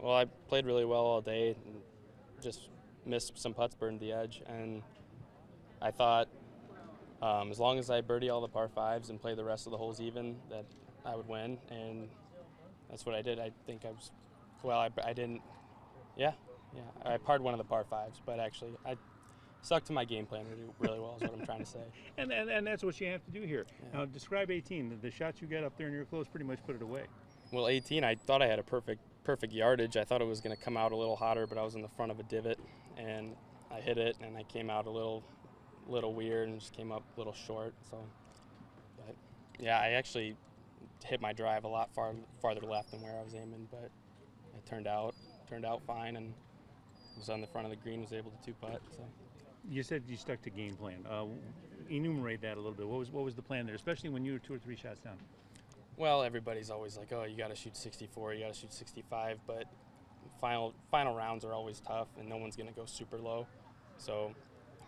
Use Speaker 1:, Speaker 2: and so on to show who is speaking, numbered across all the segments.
Speaker 1: Well, I played really well all day and just missed some putts, burned the edge, and I thought as long as I birdie all the par fives and play the rest of the holes even, that I would win, and that's what I did. I think I was, well, I didn't, yeah, I parred one of the par fives, but actually I stuck to my game plan really well is what I'm trying to say.
Speaker 2: And that's what you have to do here.
Speaker 1: Yeah.
Speaker 2: Now, describe 18. The shots you got up there near close pretty much put it away.
Speaker 1: Well, 18, I thought I had a perfect yardage. I thought it was going to come out a little hotter, but I was in the front of a divot, and I hit it, and I came out a little weird and just came up a little short. So, but yeah, I actually hit my drive a lot farther left than where I was aiming, but it turned out fine, and was on the front of the green, was able to two-putt. So.
Speaker 2: You said you stuck to game plan. Enumerate that a little bit. What was the plan there, especially when you were 2 or 3 shots down?
Speaker 1: Well, everybody's always like, oh, you got to shoot 64, you got to shoot 65, but final rounds are always tough, and no one's going to go super low. So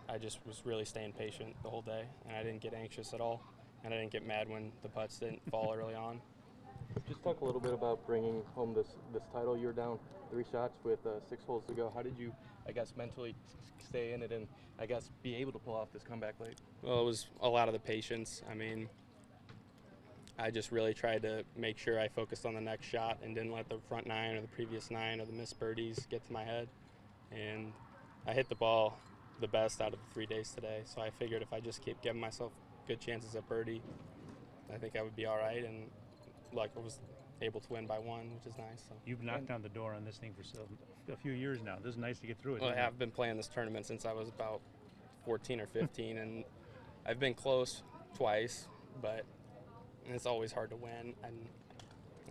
Speaker 1: I just was really staying patient the whole day, and I didn't get anxious at all, and I didn't get mad when the putts didn't fall early on.
Speaker 3: Just talk a little bit about bringing home this title. You were down 3 shots with 6 holes to go. How did you, I guess, mentally stay in it and, I guess, be able to pull off this comeback late?
Speaker 1: Well, it was a lot of the patience. I mean, I just really tried to make sure I focused on the next shot and didn't let the front 9 or the previous 9 or the missed birdies get to my head. And I hit the ball the best out of the 3 days today, so I figured if I just keep giving myself good chances at birdie, I think I would be all right. And like I was able to win by 1, which is nice. So.
Speaker 2: You've knocked on the door on this thing for a few years now. This is nice to get through it.
Speaker 1: Well, I've been playing this tournament since I was about 14 or 15, and I've been close twice, but it's always hard to win. And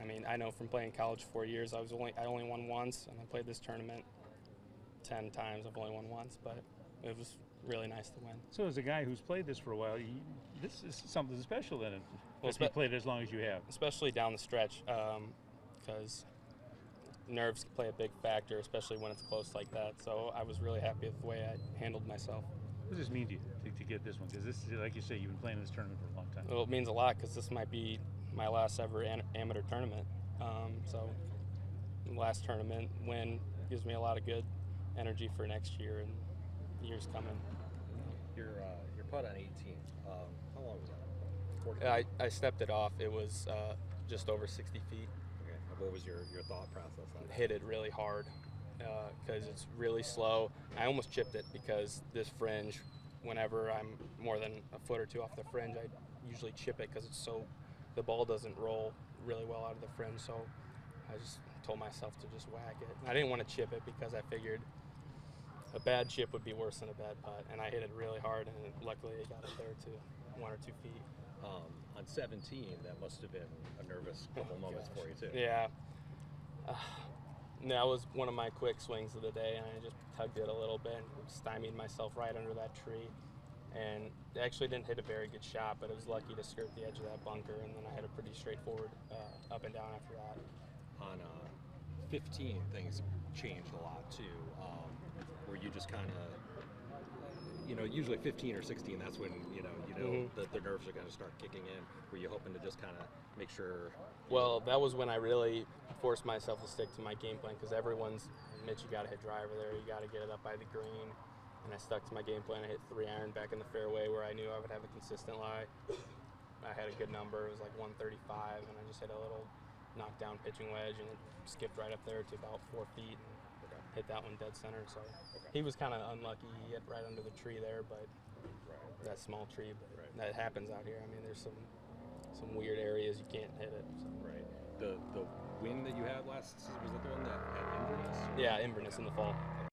Speaker 1: I mean, I know from playing college 4 years, I only won once, and I played this tournament 10 times. I've only won once, but it was really nice to win.
Speaker 2: So as a guy who's played this for a while, this is something special in it.
Speaker 1: Well,
Speaker 2: if you played it as long as you have.
Speaker 1: Especially down the stretch, because nerves play a big factor, especially when it's close like that. So I was really happy with the way I handled myself.
Speaker 2: What does this mean to you to get this one? Because this is, like you say, you've been playing this tournament for a long time.
Speaker 1: Well, it means a lot because this might be my last ever amateur tournament. So the last tournament win gives me a lot of good energy for next year and years coming.
Speaker 4: Your putt on 18, how long was that? 40
Speaker 1: feet? I stepped it off. It was just over 60 feet.
Speaker 4: Okay. What was your thought process on that?
Speaker 1: Hit it really hard because it's really slow. I almost chipped it because this fringe, whenever I'm more than a foot or 2 off the fringe, I usually chip it because the ball doesn't roll really well out of the fringe. So I just told myself to just whack it. I didn't want to chip it because I figured a bad chip would be worse than a bad putt, and I hit it really hard, and luckily it got it there to 1 or 2 feet.
Speaker 4: On 17, that must have been a nervous couple moments for you too.
Speaker 1: Yeah. That was one of my quick swings of the day, and I just tugged it a little bit and stymied myself right under that tree. And I actually didn't hit a very good shot, but I was lucky to skirt the edge of that bunker, and then I had a pretty straightforward up and down after that.
Speaker 4: On 15, things changed a lot too. Where you just kind of, usually 15 or 16, that's when that the nerves are going to start kicking in. Were you hoping to just kind of make sure?
Speaker 1: Well, that was when I really forced myself to stick to my game plan because everyone's, Mitch, you got to hit driver there, you got to get it up by the green. And I stuck to my game plan. I hit 3-iron back in the fairway where I knew I would have a consistent lie. I had a good number. It was like 135, and I just hit a little knockdown pitching wedge, and it skipped right up there to about 4 feet and hit that one dead center. So he was kind of unlucky. He hit right under the tree there, but that small tree. But that happens out here. I mean, there's some weird areas you can't hit it. So.
Speaker 4: Right. The win that you had last season, was that the one that had Inverness?
Speaker 1: Yeah, Inverness in the fall.